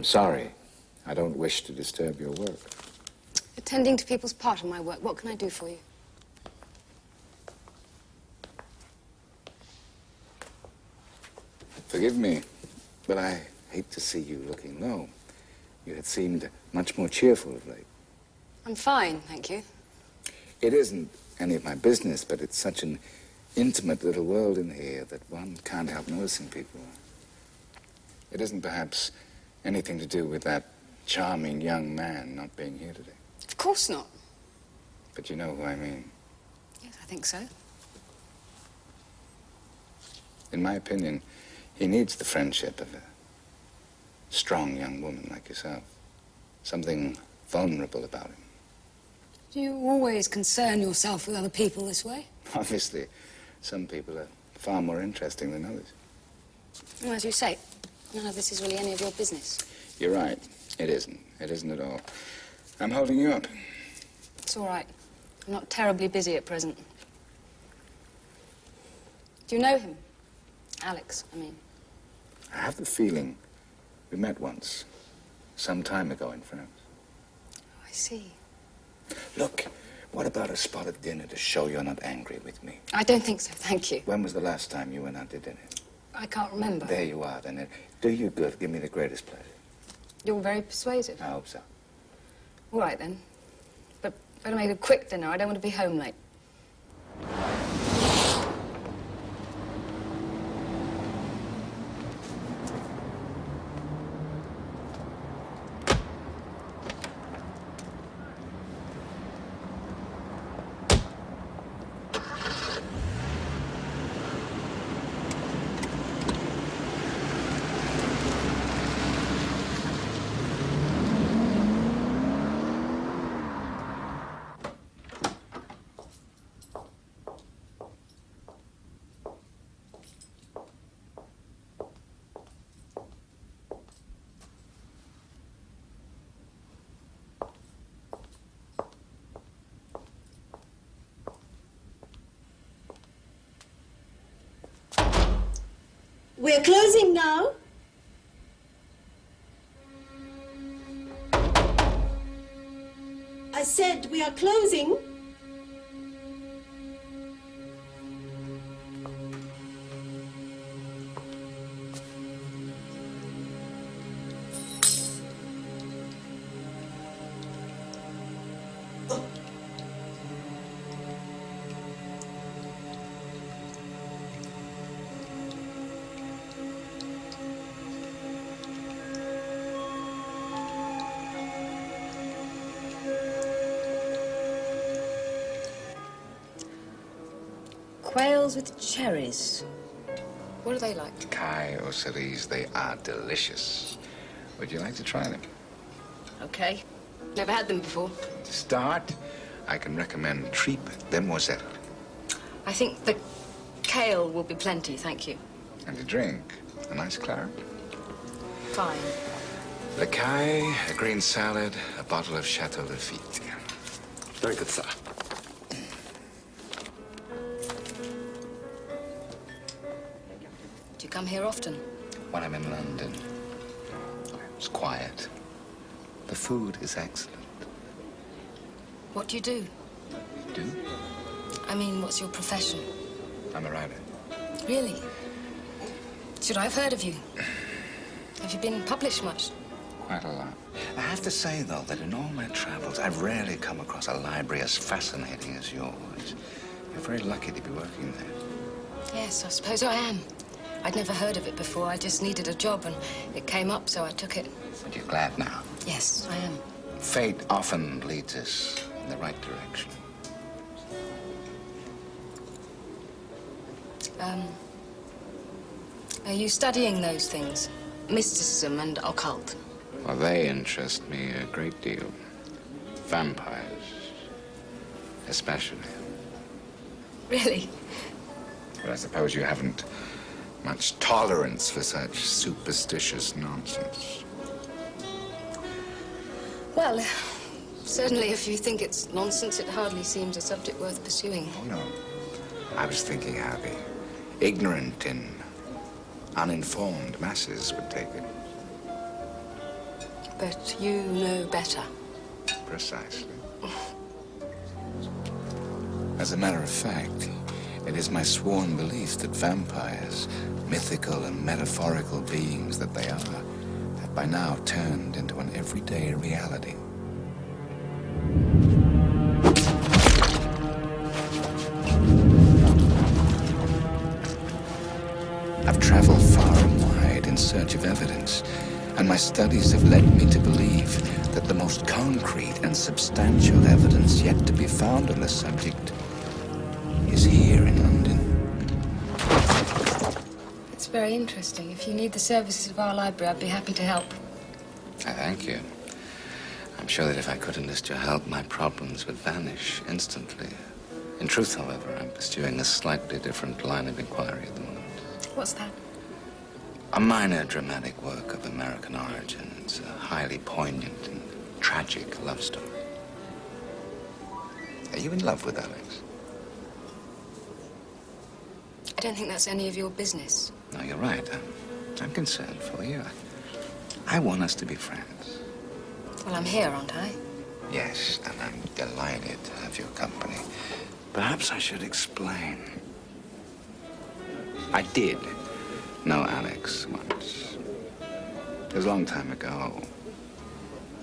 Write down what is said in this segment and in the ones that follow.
I'm sorry. I don't wish to disturb your work. Attending to people's part of my work. What can I do for you? Forgive me, but I hate to see you looking low. You had seemed much more cheerful of late. I'm fine, thank you. It isn't any of my business, but it's such an intimate little world in here that one can't help noticing people. It isn't perhaps anything to do with that charming young man not being here today. Of course not. But you know who I mean. Yes, I think so. In my opinion, he needs the friendship of a strong young woman like yourself. Something vulnerable about him. Do you always concern yourself with other people this way? Obviously, some people are far more interesting than others. Well, as you say, none of this is really any of your business. You're right. It isn't. It isn't at all. I'm holding you up. It's all right. I'm not terribly busy at present. Do you know him? Alex, I mean. I have the feeling we met once, some time ago in France. Oh, I see. Look, what about a spot at dinner to show you're not angry with me? I don't think so, thank you. When was the last time you went out to dinner? I can't remember. There you are, then. Do you good. Give me the greatest pleasure. You're very persuasive. I hope so. All right, then. But better make a quick dinner. I don't want to be home late. We're closing now. I said we are closing. Quails with cherries. What are they like? Kai or cerise, they are delicious. Would you like to try them? Okay. Never had them before. To start, I can recommend Tripe Demoiselle. I think the kale will be plenty, thank you. And to drink, a nice claret. Fine. Le Kai, a green salad, a bottle of Chateau Lafite. Very good, sir. Do you come here often? When I'm in London, it's quiet. The food is excellent. What do you do? Do? I mean, what's your profession? I'm a writer. Really? Should I have heard of you? Have you been published much? Quite a lot. I have to say, though, that in all my travels, I've rarely come across a library as fascinating as yours. You're very lucky to be working there. Yes, I suppose I am. I'd never heard of it before. I just needed a job, and it came up, so I took it. But you're glad now? Yes, I am. Fate often leads us in the right direction. Are you studying those things? Mysticism and occult? Well, they interest me a great deal. Vampires, especially. Really? But I suppose you haven't much tolerance for such superstitious nonsense. Well, certainly if you think it's nonsense, it hardly seems a subject worth pursuing. Oh, no. I was thinking how the ignorant and uninformed masses would take it. But you know better. Precisely. As a matter of fact, it is my sworn belief that vampires, mythical and metaphorical beings that they are, have by now turned into an everyday reality. I've traveled far and wide in search of evidence, and my studies have led me to believe that the most concrete and substantial evidence yet to be found on the subject is here in London. It's very interesting. If you need the services of our library, I'd be happy to help. Thank you. I'm sure that if I could enlist your help, my problems would vanish instantly. In truth, however, I'm pursuing a slightly different line of inquiry at the moment. What's that? A minor dramatic work of American origin. It's a highly poignant and tragic love story. Are you in love with Alex? I don't think that's any of your business. No, you're right. I'm concerned for you. I want us to be friends. Well, I'm here, aren't I? Yes, and I'm delighted to have your company. Perhaps I should explain. I did know Alex once. It was a long time ago.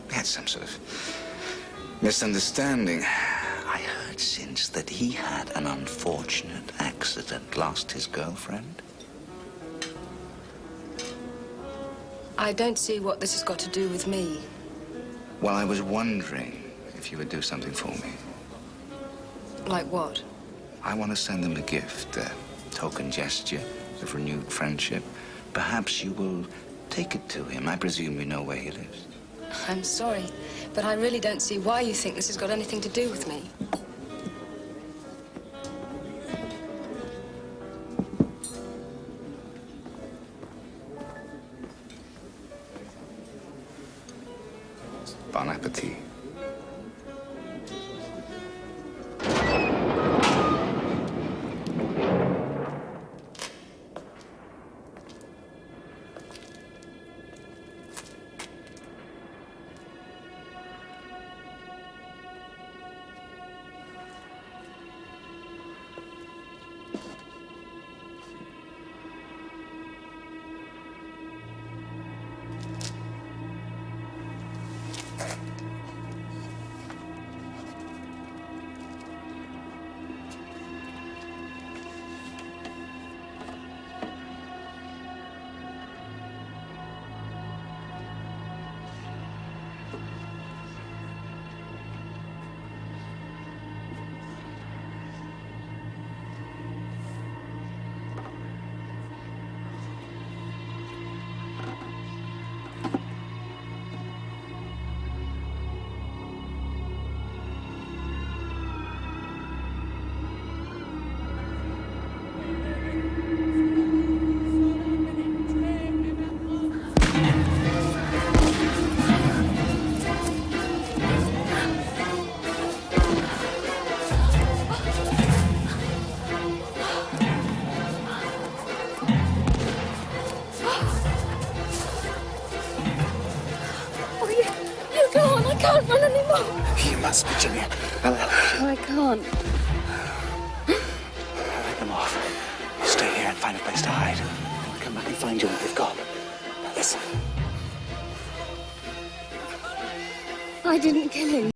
We had some sort of misunderstanding. I heard since that he had an unfortunate accident, lost his girlfriend. I don't see what this has got to do with me. Well, I was wondering if you would do something for me. Like what? I want to send him a gift, a token gesture of renewed friendship. Perhaps you will take it to him. I presume you know where he lives. I'm sorry, but I really don't see why you think this has got anything to do with me. Bon appetit. I can't run anymore. You must, Virginia. I'll help you. No, I can't. I'll let them off. You stay here and find a place to hide. I'll come back and find you when they've gone. Now listen. I didn't kill him.